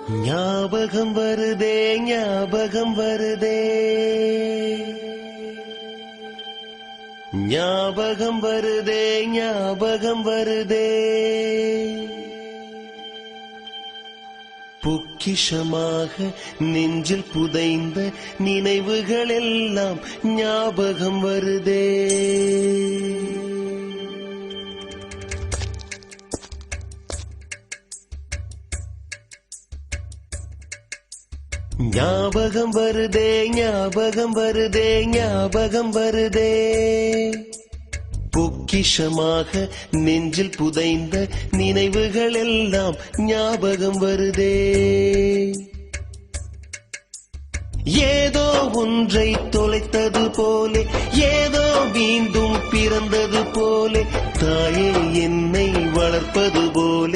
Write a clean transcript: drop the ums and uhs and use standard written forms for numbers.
ஞாபகம் வருதே ஞாபகம் வருதே ஞாபகம் வருதே ஞாபகம் வருதே பொக்கிஷமாக நெஞ்சில் புதைந்த நினைவுகள் எல்லாம் ஞாபகம் வருதே. ஞாபகம் வருதே ஞாபகம் வருதே ஞாபகம் வருதே பொக்கிஷமாக நெஞ்சில் புதைந்த நினைவுகள் எல்லாம் ஞாபகம் வருதே. ஏதோ ஒன்றை தொலைத்தது போலே ஏதோ மீண்டும் பிறந்தது போலே தாயே என்னை வளர்ப்பது போலே